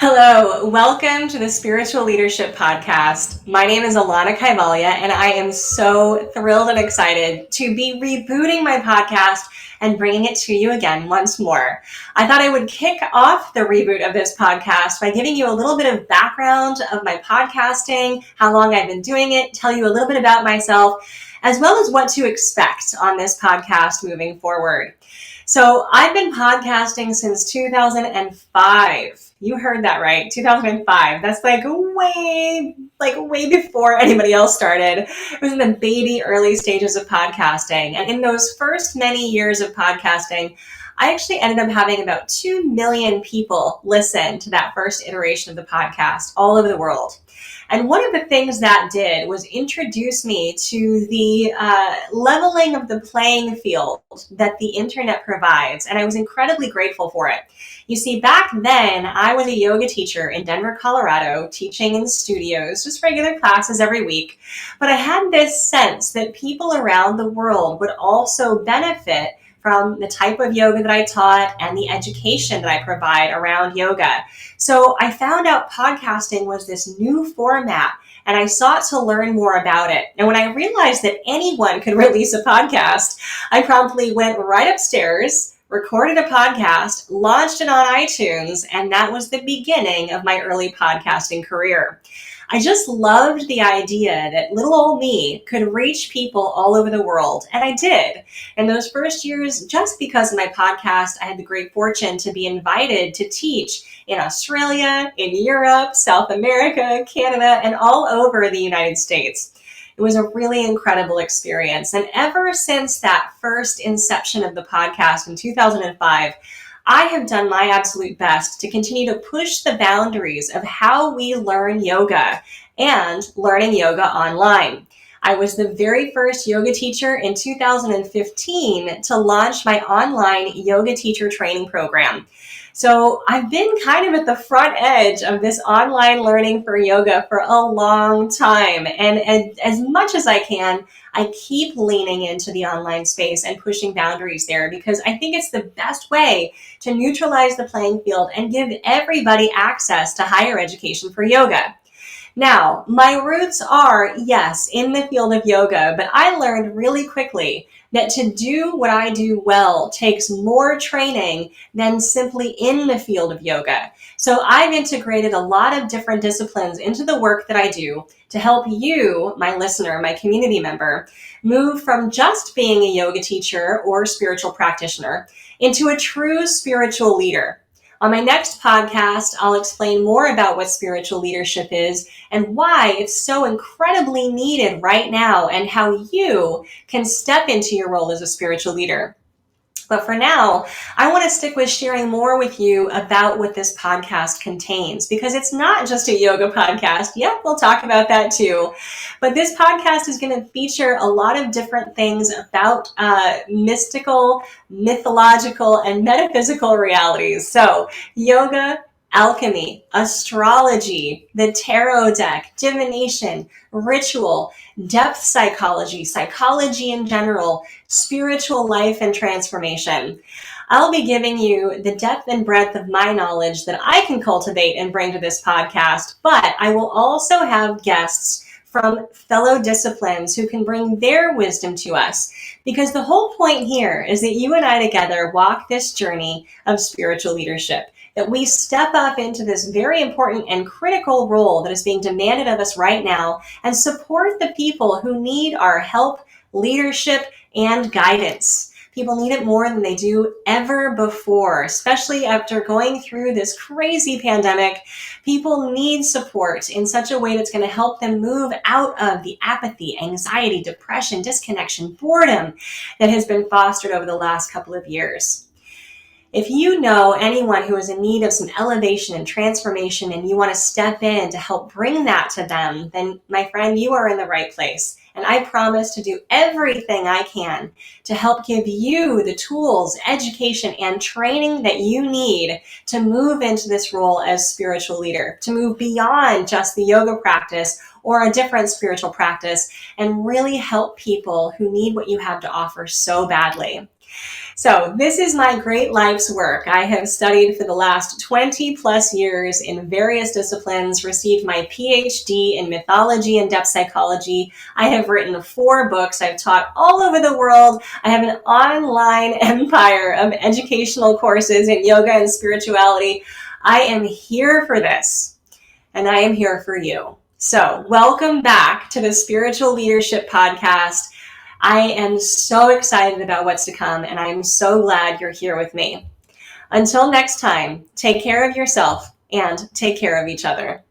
Hello, welcome to the Spiritual Leadership Podcast. My name is Alanna Kaivalya, and I am so thrilled and excited to be rebooting my podcast and bringing it to you again once more. I thought I would kick off the reboot of this podcast by giving you a little bit of background of my podcasting, how long I've been doing it, tell you a little bit about myself, as well as what to expect on this podcast moving forward. So I've been podcasting since 2005. You heard that right, 2005. That's like way before anybody else started. It was in the baby early stages of podcasting. And in those first many years of podcasting, I actually ended up having about 2 million people listen to that first iteration of the podcast all over the world. And one of the things that did was introduce me to the leveling of the playing field that the internet provides. And I was incredibly grateful for it. You see, back then, I was a yoga teacher in Denver, Colorado, teaching in studios, just regular classes every week. But I had this sense that people around the world would also benefit from the type of yoga that I taught and the education that I provide around yoga. So I found out podcasting was this new format, and I sought to learn more about it. And when I realized that anyone could release a podcast, I promptly went right upstairs, recorded a podcast, launched it on iTunes, and that was the beginning of my early podcasting career. I just loved the idea that little old me could reach people all over the world, and I did. In those first years, just because of my podcast, I had the great fortune to be invited to teach in Australia, in Europe, South America, Canada, and all over the United States. It was a really incredible experience, and ever since that first inception of the podcast in 2005, I have done my absolute best to continue to push the boundaries of how we learn yoga and learning yoga online. I was the very first yoga teacher in 2015 to launch my online yoga teacher training program. So I've been kind of at the front edge of this online learning for yoga for a long time. And as much as I can, I keep leaning into the online space and pushing boundaries there because I think it's the best way to neutralize the playing field and give everybody access to higher education for yoga. Now, my roots are, yes, in the field of yoga, but I learned really quickly that to do what I do well takes more training than simply in the field of yoga. So I've integrated a lot of different disciplines into the work that I do to help you, my listener, my community member, move from just being a yoga teacher or spiritual practitioner into a true spiritual leader. On my next podcast, I'll explain more about what spiritual leadership is and why it's so incredibly needed right now and how you can step into your role as a spiritual leader. But for now, I want to stick with sharing more with you about what this podcast contains because it's not just a yoga podcast. Yep, we'll talk about that too. But this podcast is going to feature a lot of different things about mystical, mythological, and metaphysical realities. So yoga, alchemy, astrology, the tarot deck, divination, ritual, depth psychology, psychology in general, spiritual life and transformation. I'll be giving you the depth and breadth of my knowledge that I can cultivate and bring to this podcast, but I will also have guests from fellow disciplines who can bring their wisdom to us. Because the whole point here is that you and I together walk this journey of spiritual leadership, that we step up into this very important and critical role that is being demanded of us right now and support the people who need our help, leadership, and guidance. People need it more than they do ever before, especially after going through this crazy pandemic. People need support in such a way that's going to help them move out of the apathy, anxiety, depression, disconnection, boredom that has been fostered over the last couple of years. If you know anyone who is in need of some elevation and transformation and you want to step in to help bring that to them, then my friend, you are in the right place. And I promise to do everything I can to help give you the tools, education, and training that you need to move into this role as spiritual leader, to move beyond just the yoga practice or a different spiritual practice and really help people who need what you have to offer so badly. So this is my great life's work. I have studied for the last 20 plus years in various disciplines, received my Ph.D. in mythology and depth psychology. I have written 4 books. I've taught all over the world. I have an online empire of educational courses in yoga and spirituality. I am here for this, and I am here for you. So welcome back to the Spiritual Leadership Podcast. I am so excited about what's to come, and I'm so glad you're here with me. Until next time, take care of yourself and take care of each other.